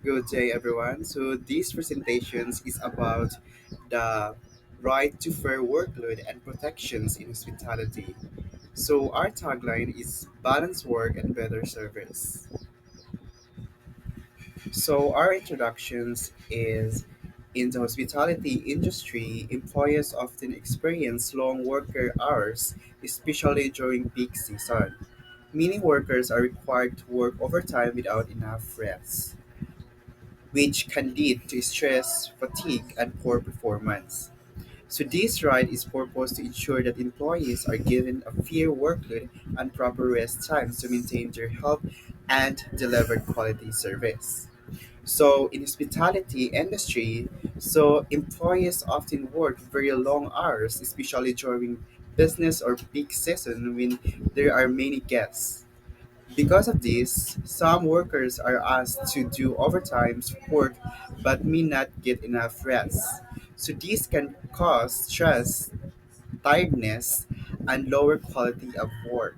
Good day, everyone. So, this presentation is about the right to fair workload and protections in hospitality. So, our tagline is balance work and better service. So, our introductions is in the hospitality industry, employers often experience long worker hours, especially during peak season. Many workers are required to work overtime without enough rest, which can lead to stress, fatigue, and poor performance. So this right is purposed to ensure that employees are given a fair workload and proper rest times to maintain their health and deliver quality service. So in hospitality industry, so employees often work very long hours, especially during business or peak season when there are many guests. Because of this, some workers are asked to do overtime work but may not get enough rest. So this can cause stress, tiredness, and lower quality of work.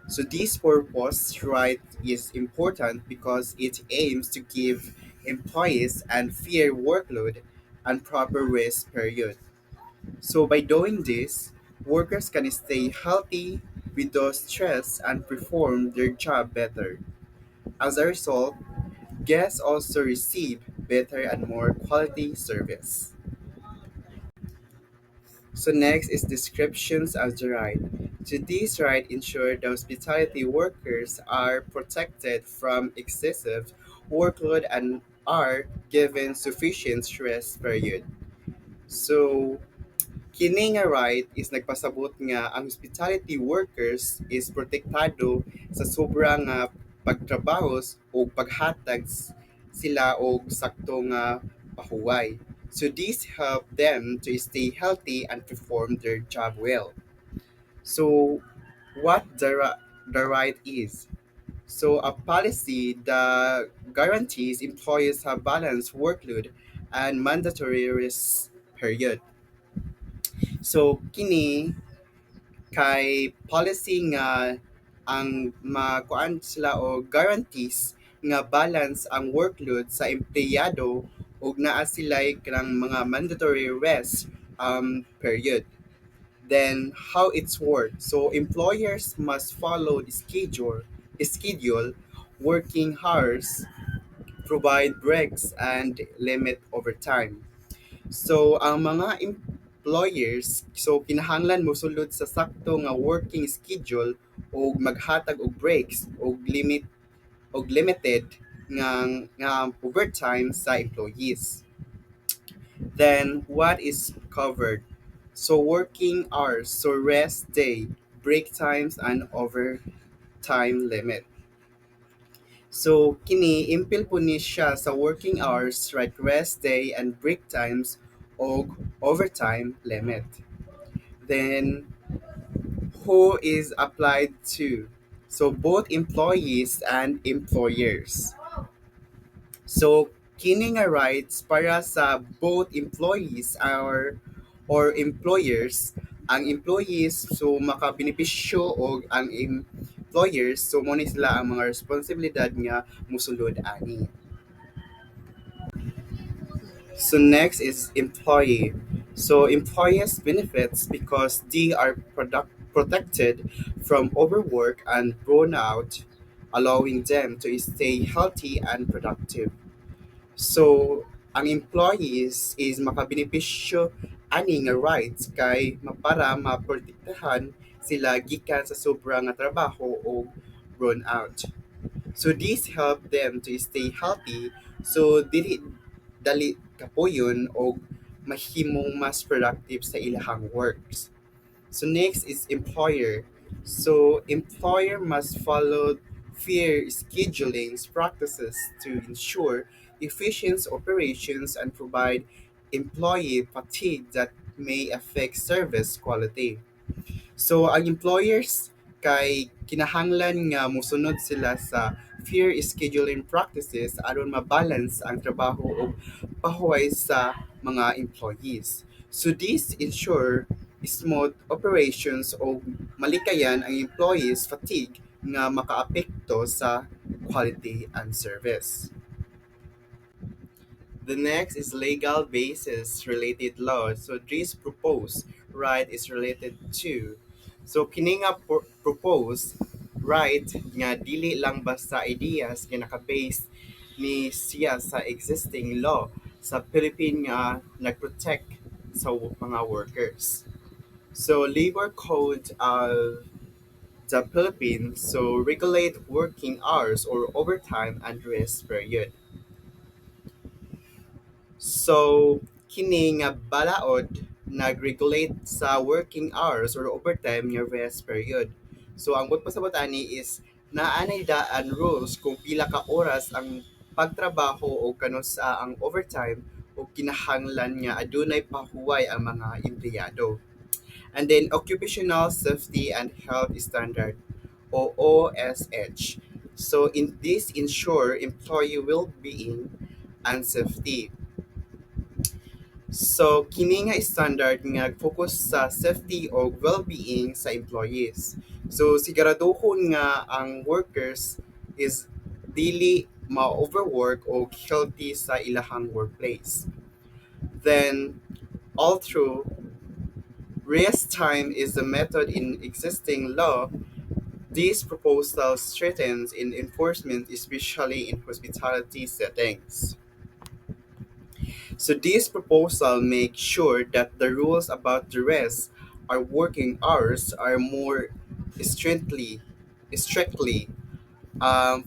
So this purpose right is important because it aims to give employees a fair workload and proper rest period. So by doing this, workers can stay healthy, reduce stress, and perform their job better. As a result, guests also receive better and more quality service. So next is descriptions of the right. So these rights ensure the hospitality workers are protected from excessive workload and are given sufficient rest period. So kini nga right is nagpasabot nga ang hospitality workers is protektado sa sobrang nga pagtrabaho o paghatag sila og sakto nga pahuway. So this help them to stay healthy and perform their job well. So what the right is? So a policy that guarantees employees have balanced workload and mandatory rest period. So kini kay policy nga ang makuan sila o guarantees nga balance ang workload sa empleyado ug naa sila kanang mga mandatory rest period. Then how it's work. So employers must follow the schedule, working hours, provide breaks and limit overtime. So, ang mga employers, so kinahanglan mosulod sa sakto nga working schedule o maghatag og breaks og limited nga overtime sa employees. Then, what is covered? So, working hours, so rest day, break times, and overtime limit. So, kini impil po ni siya sa working hours, right, rest day, and break times o overtime limit. Then, who is applied to? So, both employees and employers. So, kini nga rights para sa both employees or employers. Ang employees, so makabenepisyo og ang employers, so mo ni sila ang mga responsibilidad nga musulod ani. So next is employee. So employees benefits because they are protected from overwork and burnout, allowing them to stay healthy and productive. So ang employees is makabenepisyo ani nga rights kay para maprotektahan sila gikan sa sobra nga trabaho o burnout. So this help them to stay healthy so dili dali kapoyon o mahimong mas productive sa ilahang works. So next is employer. So employer must follow fair scheduling practices to ensure efficient operations and provide employee fatigue that may affect service quality. So ang employers kay kinahanglan nga mosunod sila sa fair scheduling practices aron mabalance ang trabaho ug pahuway sa mga employees. So this ensure smooth operations o malikayan ang employees fatigue nga makaapekto sa quality and service. The next is legal basis related law. So this proposed right is related to. So kini nga proposed right nga dili lang basta ideas nga naka-base ni siya sa existing law sa Philippine nga nag-protect sa mga workers. So labor code of the Philippines so regulate working hours or overtime and rest period. So, kini nga balaod nag-regulate sa working hours or overtime nga rest period. So, ang pasabot ani is naanay daan rules kung pila ka oras ang pagtrabaho o kano sa ang overtime o kinahanglan nga adunay pahuway ang mga empleyado. And then occupational safety and health standard o OSH. So in this ensure employee well-being and safety. So, kini nga standard nga focus sa safety o well-being sa employees. So, siguraduhon nga ang workers is dili ma-overwork o healthy sa ilahang workplace. Then, all through, rest time is the method in existing law. This proposal strengthens in enforcement, especially in hospitality settings. So this proposal makes sure that the rules about the rest our working hours are more strictly strictly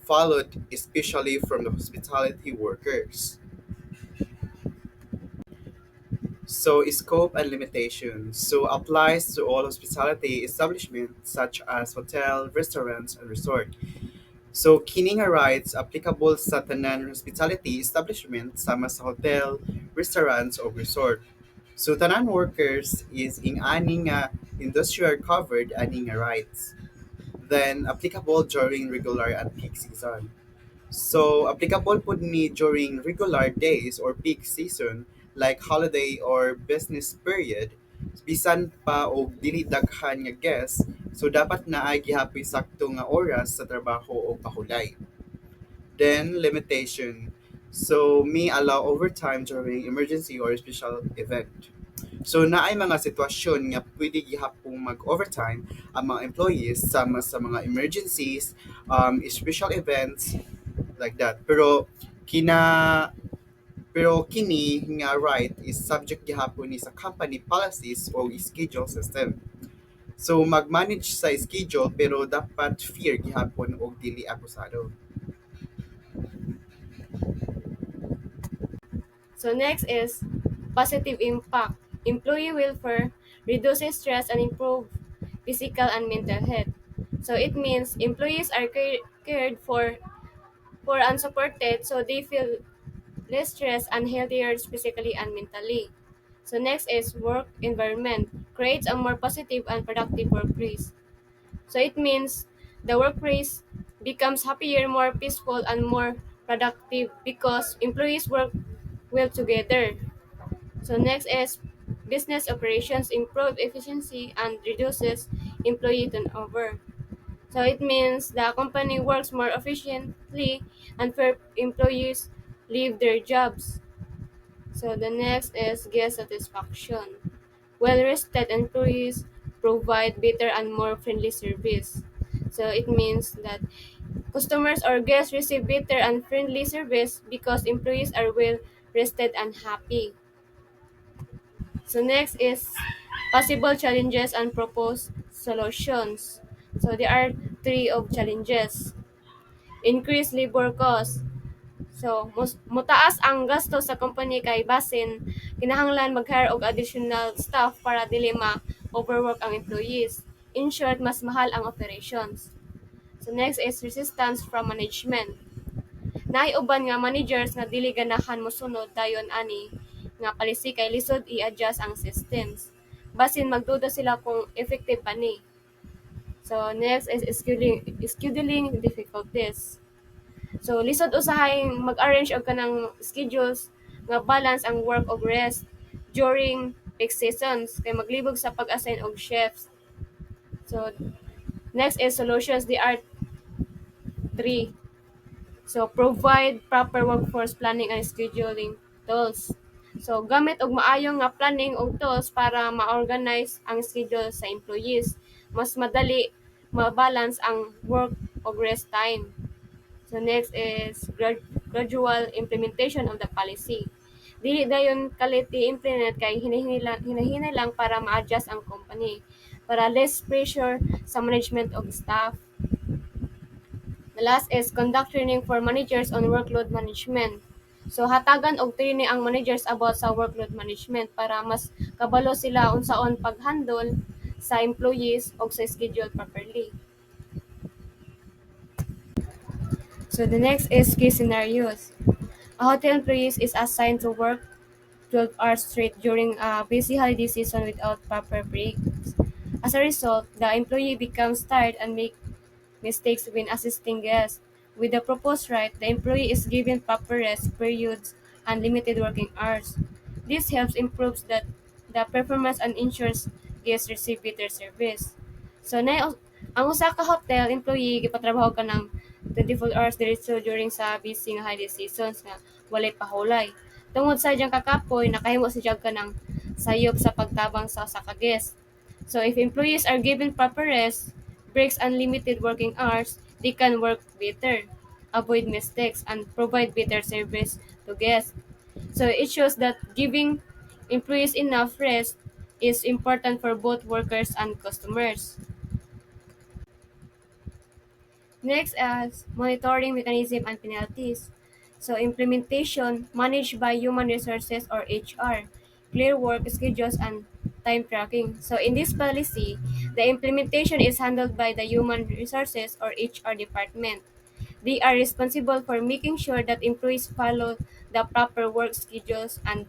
followed, especially from the hospitality workers. So scope and limitations so applies to all hospitality establishments such as hotel, restaurants, and resort. So, kini nga rights applicable sa tanan hospitality establishment sama sa hotel, restaurants, o resort. So, tanan workers is in ani nga industrial covered ani nga rights. Then, applicable during regular and peak season. So, applicable po ni during regular days or peak season like holiday or business period, bisan pa og dili daghan nga guests, so dapat na ay gihapoy sakto nga oras sa trabaho o pahulay. Then, limitation. So, may allow overtime during emergency or special event. So, naay mga sitwasyon nga pwede gihapong mag-overtime ang mga employees sama sa mga emergencies, special events, like that. Pero kini nga right is subject gihapon ni sa company policies o schedule system. So mag-manage sa schedule pero dapat fair gihapon og dili abusado. So next is positive impact. Employee welfare reduces stress and improve physical and mental health. So it means employees are cared for and supported so they feel less stressed and healthier physically and mentally. So next is work environment creates a more positive and productive workplace. So it means the workplace becomes happier, more peaceful, and more productive because employees work well together. So next is business operations improve efficiency and reduces employee turnover. So it means the company works more efficiently and for employees leave their jobs. So the next is guest satisfaction. Well-rested employees provide better and more friendly service. So it means that customers or guests receive better and friendly service because employees are well rested and happy. So next is possible challenges and proposed solutions. So there are three of challenges. Increase labor cost. So, mutaas ang gasto sa company kay basin kinahanglan mag-hire og additional staff para dili ma-overwork ang employees. In short, mas mahal ang operations. So next is resistance from management. Naay uban nga managers nga dili ganahan mosunod dayon ani nga palisi kay lisod i-adjust ang systems. Basin magduda sila kung effective pa ni. So next is scheduling difficulties. So lisod usahay mag-arrange og kanang schedules nga balance ang work og rest during peak seasons kay maglibog sa pag-assign og chefs. So next is solutions. There are three. So provide proper workforce planning and scheduling. tools. So gamit og maayo nga planning og tools para ma-organize ang schedule sa employees. Mas madali ma-balance ang work og rest time. So next is gradual implementation of the policy. Dili dayon kalit i-implement kay hinahinay lang para ma-adjust ang company para less pressure sa management of staff. The last is conduct training for managers on workload management. So hatagan og training ang managers about sa workload management para mas kabalo sila unsaon pag-handle sa employees og sa schedule properly. So the next is key scenarios. A hotel employee is assigned to work 12 hours straight during a busy holiday season without proper breaks. As a result, the employee becomes tired and makes mistakes when assisting guests. With the proposed right, the employee is given proper rest periods and limited working hours. This helps improves the performance and ensures guests receive better service. So na ang usa ka hotel employee gipatrabaho ka ng 24 hours diretso during sa busy nga holiday seasons nga walay pahulay. Tungod sa diyang kakapoy, nakahimo si jag ka ng sayop sa pagtabang sa usa ka guest. So if employees are given proper rest, breaks, and limited working hours, they can work better, avoid mistakes, and provide better service to guests. So it shows that giving employees enough rest is important for both workers and customers. Next is monitoring mechanism and penalties. So implementation managed by human resources or HR, clear work schedules and time tracking. So in this policy, the implementation is handled by the human resources or HR department. They are responsible for making sure that employees follow the proper work schedules and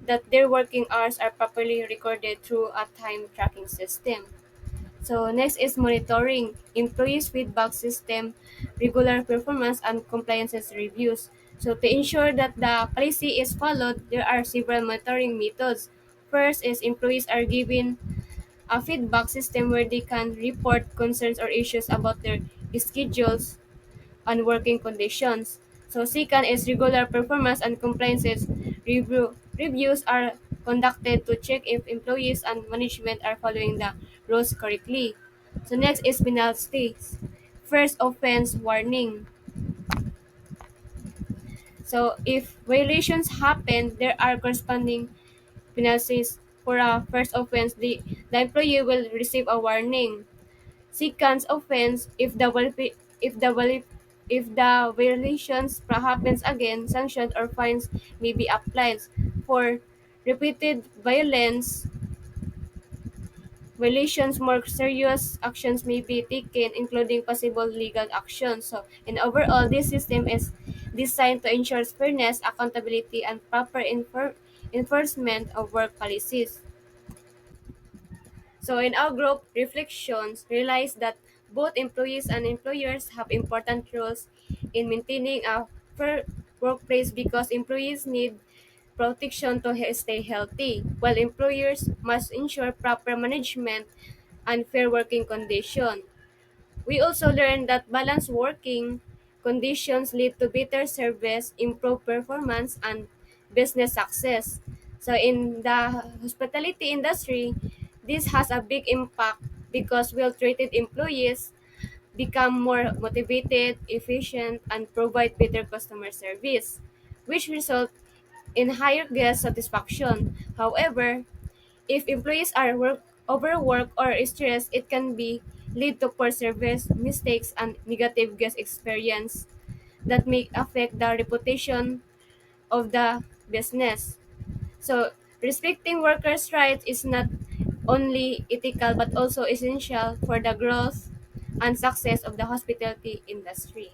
that their working hours are properly recorded through a time tracking system. So next is monitoring, employees feedback system, regular performance and compliances reviews. So to ensure that the policy is followed, there are several monitoring methods. First is employees are given a feedback system where they can report concerns or issues about their schedules and working conditions. So second is regular performance and compliances reviews are conducted to check if employees and management are following the rules correctly. So next is penalties. First offense warning. So if violations happen, there are corresponding penalties. For a first offense, the employee will receive a warning. Second offense, if the violations happens again, sanctions or fines may be applied. For repeated violations, more serious actions may be taken, including possible legal action. So, in overall, this system is designed to ensure fairness, accountability, and proper enforcement of work policies. So in our group reflections, realize that both employees and employers have important roles in maintaining a fair workplace because employees need protection to stay healthy, while employers must ensure proper management and fair working conditions. We also learned that balanced working conditions lead to better service, improved performance, and business success. So, in the hospitality industry, this has a big impact because well treated employees become more motivated, efficient, and provide better customer service, which result in higher guest satisfaction. However, if employees are overworked or stressed, it can be lead to poor service, mistakes, and negative guest experience that may affect the reputation of the business. So, respecting workers' rights is not only ethical but also essential for the growth and success of the hospitality industry.